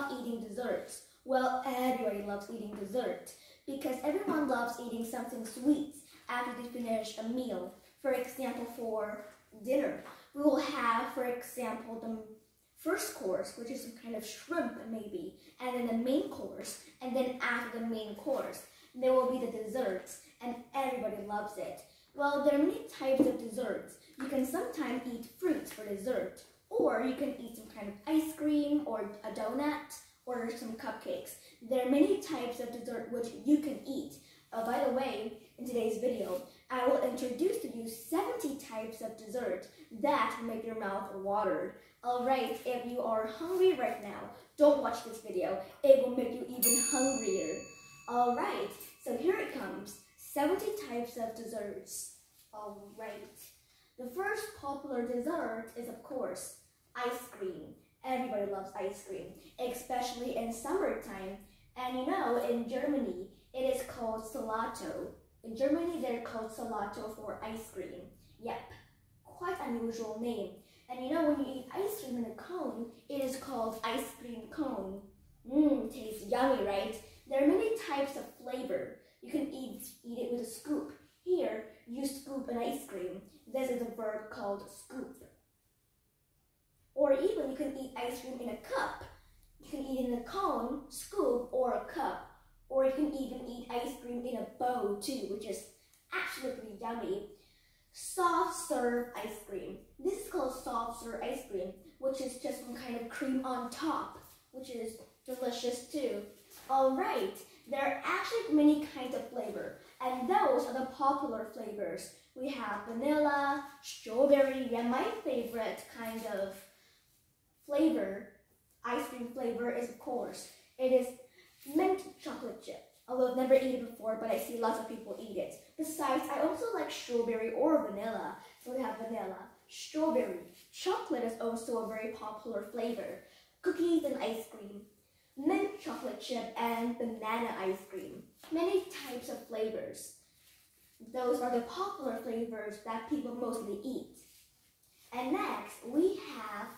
love eating desserts? Well, everybody loves eating dessert because everyone loves eating something sweet after they finish a meal. For example, for dinner, we will have, for example, the first course, which is some kind of shrimp maybe, and then the main course, and then after the main course, there will be the desserts, and everybody loves it. Well, there are many types of desserts. You can sometimes eat fruits for dessert, or you can eat some kind of ice cream, or a donut, or some cupcakes. There are many types of dessert which you can eat. By the way, in today's video, I will introduce to you 70 types of dessert that make your mouth watered. Alright, if you are hungry right now, don't watch this video. It will make you even hungrier. Alright, so here it comes. 70 types of desserts. Alright. The first popular dessert is, of course, ice cream. Everybody loves ice cream, especially in summertime. And you know, in Germany, it is called Gelato. In Germany, they're called Gelato for ice cream. Yep, quite unusual name. And you know, when you eat ice cream in a cone, it is called ice cream cone. Tastes yummy, right? There are many types of flavor. You can eat it with a scoop. Here, you scoop an ice cream. This is a verb called scoop. Or even you can eat ice cream in a cup. You can eat it in a cone, scoop, or a cup. Or you can even eat ice cream in a bowl too, which is absolutely yummy. Soft serve ice cream. This is called soft serve ice cream, which is just some kind of cream on top, which is delicious too. Alright, there are actually many kinds of flavor, and those are the popular flavors. We have vanilla, strawberry, and my favorite kind of flavor, ice cream flavor is, of course, it is mint chocolate chip. Although I've never eaten it before, but I see lots of people eat it. Besides, I also like strawberry or vanilla. So we have vanilla, strawberry. Chocolate is also a very popular flavor. Cookies and ice cream, mint chocolate chip, and banana ice cream. Many types of flavors. Those are the popular flavors that people mostly eat. And next, we have,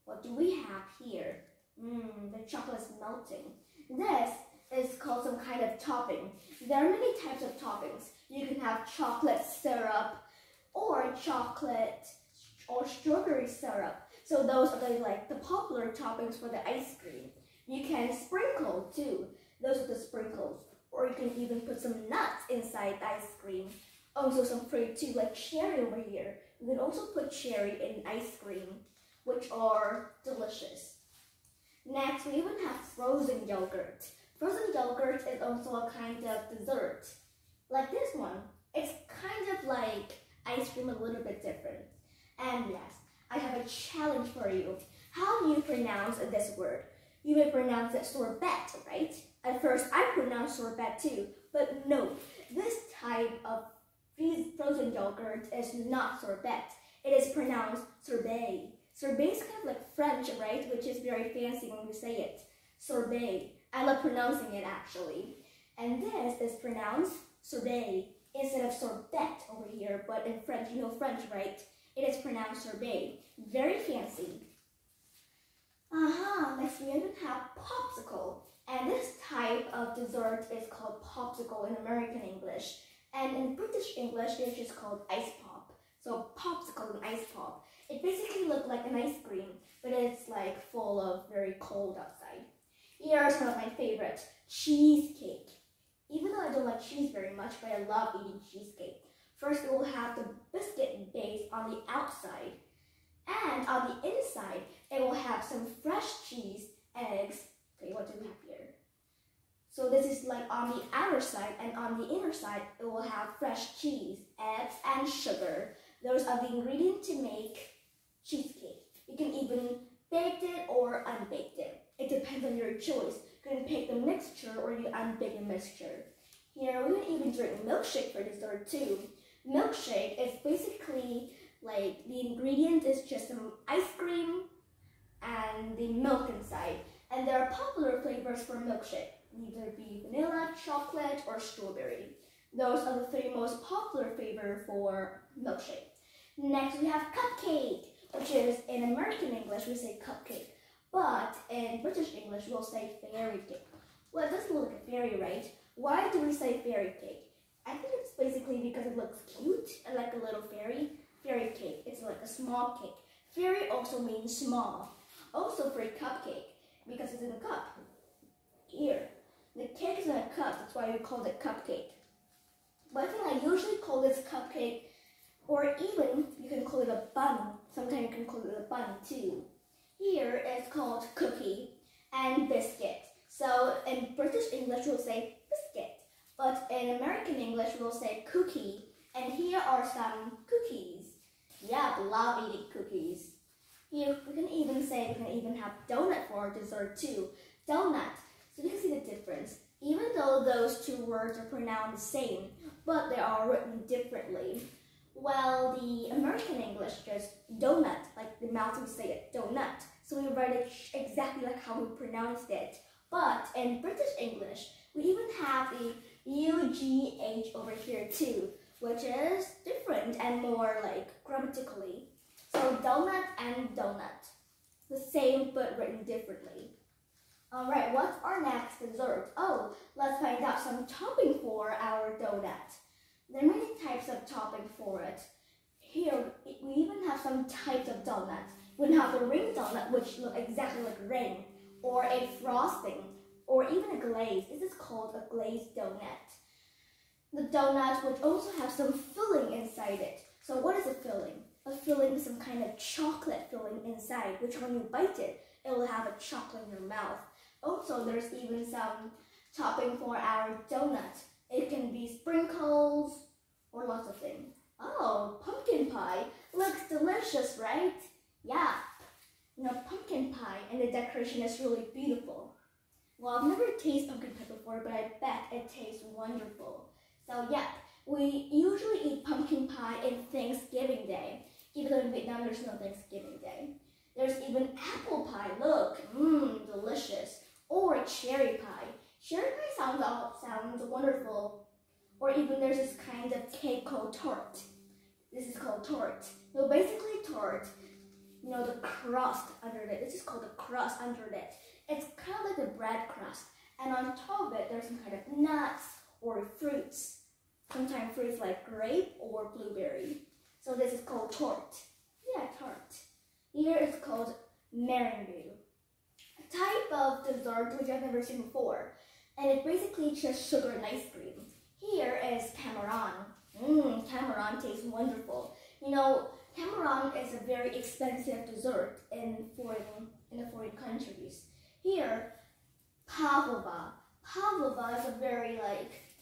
what do we have here? The chocolate is melting. This is called some kind of topping. There are many types of toppings. You can have chocolate syrup or chocolate or strawberry syrup. So those are the popular toppings for the ice cream. You can sprinkle too. Those are the sprinkles. Or you can even put some nuts inside ice cream. Also some fruit too, like cherry over here. You can also put cherry in ice cream, which are delicious. Next, we even have frozen yogurt. Frozen yogurt is also a kind of dessert. Like this one, it's kind of like ice cream, a little bit different. And yes, I have a challenge for you. How do you pronounce this word? You may pronounce it sorbet, right? At first, I pronounced sorbet too, but no. This type of frozen yogurt is not sorbet. It is pronounced sorbet. Sorbet is kind of like French, right? Which is very fancy when we say it. Sorbet. I love pronouncing it actually. And this is pronounced sorbet instead of sorbet over here. But in French, you know French, right? It is pronounced sorbet. Very fancy. Next we even have popsicle. And this type of dessert is called popsicle in American English. And in British English, it's just called ice pop. So popsicle and ice pop. It basically looks like an ice cream, but it's like full of very cold outside. Here's one of my favorites, cheesecake. Even though I don't like cheese very much, but I love eating cheesecake. First, it will have the biscuit base on the outside. And on the inside, it will have some fresh cheese, eggs. Okay, what do we have here? So this is like on the outer side, and on the inner side, it will have fresh cheese, eggs, and sugar. Those are the ingredients to make cheesecake. You can even bake it or unbake it. It depends on your choice. You can bake the mixture or you unbake the mixture. Here, we can even drink milkshake for dessert too. Milkshake is basically like the ingredient is just some ice cream and the milk inside. And there are popular flavors for milkshake. Either be vanilla, chocolate, or strawberry. Those are the three most popular flavors for milkshake. Next, we have cupcake, which is in American English, we say cupcake. But in British English, we'll say fairy cake. Well, it doesn't look like a fairy, right? Why do we say fairy cake? I think it's basically because it looks cute and like a little fairy. Fairy cake, it's like a small cake. Fairy also means small. Also for a cupcake, because it's in a cup. Here, the cake is in a cup, that's why we call it cupcake. But I think I usually call this cupcake, or even you can call it a bun. Sometimes you can call it a bun too. Here it's called cookie and biscuit. So in British English we'll say biscuit, but in American English we'll say cookie. And here are some cookies. Yeah, I love eating cookies. Here we can even have donut for dessert too. Donut. So you can see the difference. Even though those two words are pronounced the same, but they are written differently. Well, the American English just donut, like the mouth would say it, donut. So we write it exactly like how we pronounced it. But in British English, we even have the UGH over here too, which is different and more like grammatically. So donut and donut, the same but written differently. Alright, what's our next dessert? Oh, let's find out some topping for our donut. There are many types of topping for it. Here, we even have some types of donuts. We have the ring donut, which look exactly like a ring, or a frosting, or even a glaze. This is called a glazed donut. The donut would also have some filling inside it. So what is a filling? A filling is some kind of chocolate filling inside, which when you bite it, it will have a chocolate in your mouth. Also, there's even some topping for our donut. It can be sprinkles or lots of things. Oh, pumpkin pie looks delicious, right? Yeah, pumpkin pie and the decoration is really beautiful. Well, I've never tasted pumpkin pie before, but I bet it tastes wonderful. So yeah, we usually eat pumpkin pie in Thanksgiving Day, even though in Vietnam there's no Thanksgiving Day. There's even apple pie, look, delicious. Or cherry pie. Cherry pie sounds wonderful. Or even there's this kind of cake called tart. This is called tart. So basically tart, the crust under it. This is called the crust under it. It's kind of like the bread crust. And on top of it, there's some kind of nuts or fruits. Sometimes fruits like grape or blueberry. So this is called tart. Yeah, tart. Here it's called meringue. A type of dessert which I've never seen before. And it's basically just sugar and ice cream. Here is Cameron. Cameron tastes wonderful. Cameron is a very expensive dessert in the foreign countries. Here, pavlova. Pavlova is a very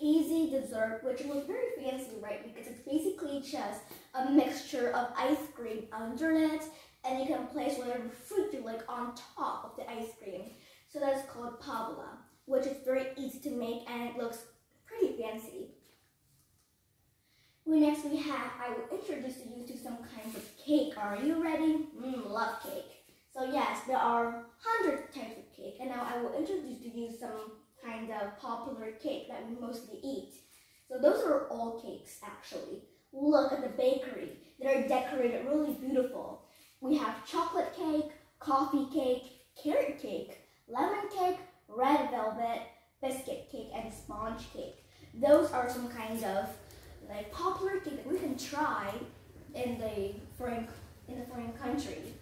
easy dessert which looks very fancy, right? Because it's basically just a mixture of ice cream under it, and you can place whatever fruit you like on top of the ice cream. So that's called pavlova, which is very easy to make and it looks pretty fancy. Next I will introduce you to some kinds of cake. Are you ready? Love cake. So yes, there are hundreds of types of cake, and now I will introduce to you some kind of popular cake that we mostly eat. So those are all cakes actually. Look at the bakery. They're decorated really beautiful. We have chocolate cake, coffee cake, carrot cake, lemon cake, red velvet, biscuit cake, and sponge cake. Those are some kind of popular cake that we can try in the foreign country.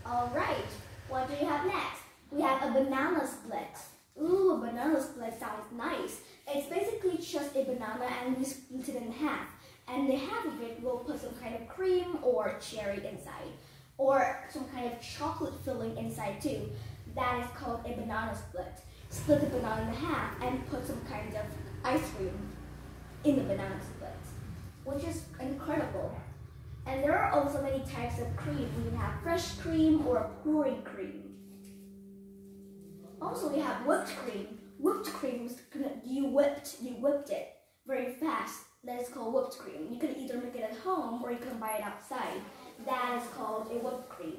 All right, what do you have next? We have a banana split. Ooh, a banana split sounds nice. It's basically just a banana and we split it in half. And the half of it we'll put some kind of cream or cherry inside. Or some kind of chocolate filling inside too. That is called a banana split. Split the banana in half and put some kind of ice cream in the banana split, which is incredible. And there are also many types of cream. We can have fresh cream or pouring cream. Also, we have whipped cream. Whipped cream is you whipped it very fast. That is called whipped cream. You can either make it at home or you can buy it outside. That is called a whipped cream.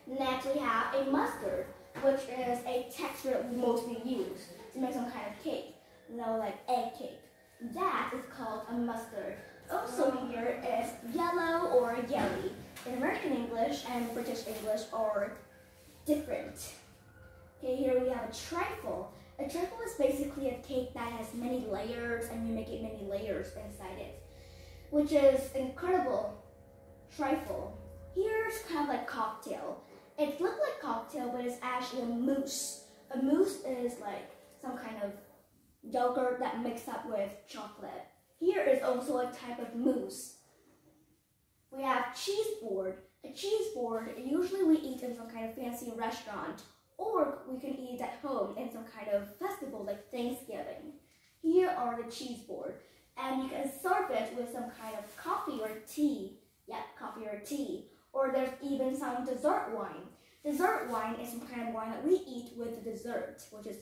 Next, we have a mustard, which is a texture that we mostly use to make some kind of cake, like egg cake. That is called a mustard. Also here is yellow or jelly. In American English and British English are different. Okay, here we have a trifle. A trifle is basically a cake that has many layers and you make it many layers inside it, which is incredible. Trifle. Here's kind of like cocktail. It looks like cocktail, but it's actually a mousse. A mousse is like some kind of yogurt that mixed up with chocolate. Here is also a type of mousse. We have cheese board. A cheese board, usually we eat in some kind of fancy restaurant, or we can eat at home in some kind of festival like Thanksgiving. Here are the cheese board, and you can serve it with some kind of coffee or tea. Yeah, coffee or tea. Or there's even some dessert wine. Dessert wine is some kind of wine that we eat with the dessert, which is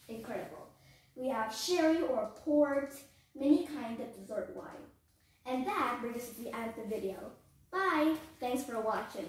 incredible. We have sherry or port, many kinds of dessert wine. And that brings us to the end of the video. Bye! Thanks for watching.